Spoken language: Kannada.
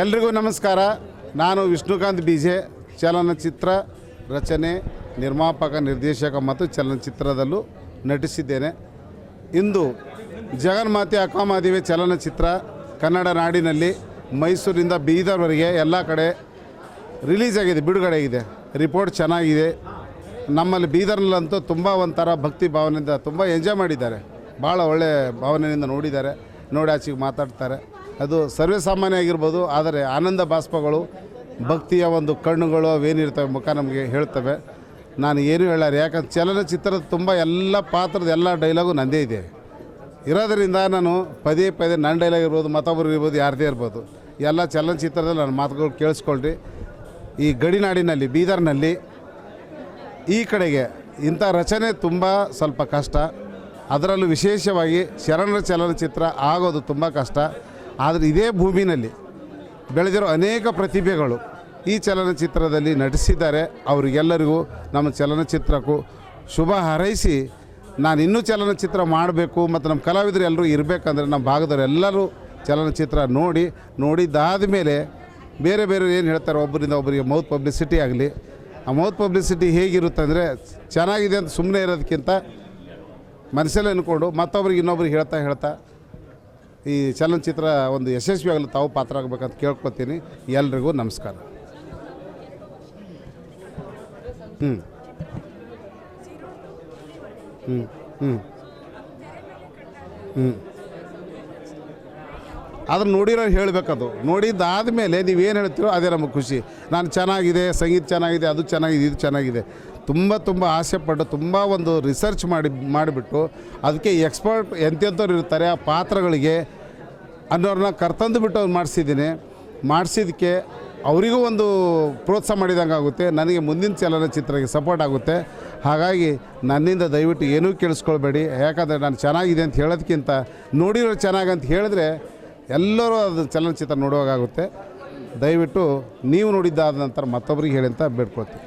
ಎಲ್ರಿಗೂ ನಮಸ್ಕಾರ. ನಾನು ವಿಷ್ಣುಕಾಂತ್ ಬಿಜೆ, ಚಲನಚಿತ್ರ ರಚನೆ, ನಿರ್ಮಾಪಕ, ನಿರ್ದೇಶಕ ಮತ್ತು ಚಲನಚಿತ್ರದಲ್ಲೂ ನಟಿಸಿದ್ದೇನೆ. ಇಂದು ಜಗನ್ಮಾತೆ ಅಕ್ಕಮಹಾದೇವಿ ಚಲನಚಿತ್ರ ಕನ್ನಡ ನಾಡಿನಲ್ಲಿ ಮೈಸೂರಿಂದ ಬೀದರ್ವರೆಗೆ ಎಲ್ಲ ಕಡೆ ರಿಲೀಸ್ ಆಗಿದೆ, ಬಿಡುಗಡೆ ಆಗಿದೆ. ರಿಪೋರ್ಟ್ ಚೆನ್ನಾಗಿದೆ. ನಮ್ಮಲ್ಲಿ ಬೀದರ್ನಲ್ಲಂತೂ ತುಂಬ ಒಂಥರ ಭಕ್ತಿ ಭಾವನೆಯಿಂದ ತುಂಬ ಎಂಜಾಯ್ ಮಾಡಿದ್ದಾರೆ. ಭಾಳ ಒಳ್ಳೆ ಭಾವನೆಯಿಂದ ನೋಡಿದ್ದಾರೆ, ನೋಡಿ ಆಚೆಗೆ ಮಾತಾಡ್ತಾರೆ. ಅದು ಸರ್ವೇ ಸಾಮಾನ್ಯ ಆಗಿರ್ಬೋದು, ಆದರೆ ಆನಂದ ಬಾಷ್ಪಗಳು, ಭಕ್ತಿಯ ಒಂದು ಕಣ್ಣುಗಳು ಅವೇನಿರ್ತವೆ ಮುಖ ನಮಗೆ ಹೇಳ್ತವೆ. ನಾನು ಏನೂ ಹೇಳಾರೆ, ಯಾಕಂದ್ರೆ ಚಲನಚಿತ್ರದ ತುಂಬ ಎಲ್ಲ ಪಾತ್ರದ ಎಲ್ಲ ಡೈಲಾಗು ನನ್ನದೇ ಇದೆ ಇರೋದರಿಂದ ನಾನು ಪದೇ ಪದೇ ನನ್ನ ಡೈಲಾಗ್ ಇರ್ಬೋದು, ಮತ್ತೊಬ್ಬರು ಇರ್ಬೋದು, ಯಾರದೇ ಇರ್ಬೋದು, ಎಲ್ಲ ಚಲನಚಿತ್ರದಲ್ಲಿ ನನ್ನ ಮಾತುಗಳು ಕೇಳಿಸ್ಕೊಳ್ರಿ. ಈ ಗಡಿನಾಡಿನಲ್ಲಿ ಬೀದರ್ನಲ್ಲಿ ಈ ಕಡೆಗೆ ಇಂಥ ರಚನೆ ತುಂಬ ಸ್ವಲ್ಪ ಕಷ್ಟ. ಅದರಲ್ಲೂ ವಿಶೇಷವಾಗಿ ಶರಣರ ಚಲನಚಿತ್ರ ಆಗೋದು ತುಂಬ ಕಷ್ಟ. ಆದರೆ ಇದೇ ಭೂಮಿನಲ್ಲಿ ಬೆಳೆದಿರೋ ಅನೇಕ ಪ್ರತಿಭೆಗಳು ಈ ಚಲನಚಿತ್ರದಲ್ಲಿ ನಟಿಸಿದ್ದಾರೆ. ಅವರಿಗೆಲ್ಲರಿಗೂ ನಮ್ಮ ಚಲನಚಿತ್ರಕ್ಕೂ ಶುಭ ಹಾರೈಸಿ, ನಾನು ಇನ್ನೂ ಚಲನಚಿತ್ರ ಮಾಡಬೇಕು ಮತ್ತು ನಮ್ಮ ಕಲಾವಿದರು ಎಲ್ಲರೂ ಇರಬೇಕಂದ್ರೆ ನಮ್ಮ ಭಾಗದವರು ಎಲ್ಲರೂ ಚಲನಚಿತ್ರ ನೋಡಿದ್ದಾದ ಮೇಲೆ ಬೇರೆ ಬೇರೆ ಏನು ಹೇಳ್ತಾರೆ, ಒಬ್ಬರಿಂದ ಒಬ್ಬರಿಗೆ ಮೌತ್ ಪಬ್ಲಿಸಿಟಿ ಆಗಲಿ. ಆ ಮೌತ್ ಪಬ್ಲಿಸಿಟಿ ಹೇಗಿರುತ್ತೆ ಅಂದರೆ, ಚೆನ್ನಾಗಿದೆ ಅಂತ ಸುಮ್ಮನೆ ಇರೋದಕ್ಕಿಂತ ಮನಸ್ಸಲ್ಲೇ ಅಂದ್ಕೊಂಡು ಮತ್ತೊಬ್ರಿಗೆ ಇನ್ನೊಬ್ರಿಗೆ ಹೇಳ್ತಾ ಈ ಚಲನಚಿತ್ರ ಒಂದು ಯಶಸ್ವಿಯಾಗಲು ತಾವು ಪಾತ್ರ ಆಗಬೇಕಂತ ಕೇಳ್ಕೊತೀನಿ. ಎಲ್ರಿಗೂ ನಮಸ್ಕಾರ. ಅದನ್ನು ನೋಡಿರೋ ಹೇಳಬೇಕದು. ನೋಡಿದ್ದಾದ ಮೇಲೆ ನೀವೇನು ಹೇಳ್ತೀರೋ ಅದೇ ನಮಗೆ ಖುಷಿ. ನಾನು ಚೆನ್ನಾಗಿದೆ, ಸಂಗೀತ ಚೆನ್ನಾಗಿದೆ, ಅದು ಚೆನ್ನಾಗಿದೆ, ಇದು ಚೆನ್ನಾಗಿದೆ, ತುಂಬ ಆಸೆಪಟ್ಟು ತುಂಬ ಒಂದು ರಿಸರ್ಚ್ ಮಾಡಿಬಿಟ್ಟು ಅದಕ್ಕೆ ಎಕ್ಸ್ಪರ್ಟ್ ಎಂತೆಂಥವ್ರು ಇರ್ತಾರೆ ಆ ಪಾತ್ರಗಳಿಗೆ ಅನ್ನೋರನ್ನ ಕರ್ತಂದು ಬಿಟ್ಟು ಅವ್ರು ಮಾಡಿಸಿದ್ದಕ್ಕೆ ಅವರಿಗೂ ಒಂದು ಪ್ರೋತ್ಸಾಹ ಮಾಡಿದಂಗೆ ಆಗುತ್ತೆ, ನನಗೆ ಮುಂದಿನ ಚಲನಚಿತ್ರಕ್ಕೆ ಸಪೋರ್ಟ್ ಆಗುತ್ತೆ. ಹಾಗಾಗಿ ನನ್ನಿಂದ ದಯವಿಟ್ಟು ಏನೂ ಕೇಳಿಸ್ಕೊಳ್ಬೇಡಿ. ಯಾಕಂದರೆ ನಾನು ಚೆನ್ನಾಗಿದೆ ಅಂತ ಹೇಳೋದಕ್ಕಿಂತ ನೋಡಿರೋ ಚೆನ್ನಾಗಂತ ಹೇಳಿದ್ರೆ ಎಲ್ಲರೂ ಅದು ಚಲನಚಿತ್ರ ನೋಡುವಾಗುತ್ತೆ. ದಯವಿಟ್ಟು ನೀವು ನೋಡಿದ್ದಾದ ನಂತರ ಮತ್ತೊಬ್ಬರಿಗೆ ಹೇಳಿ ಅಂತ ಬೇಡ್ಕೊಳ್ತೀನಿ.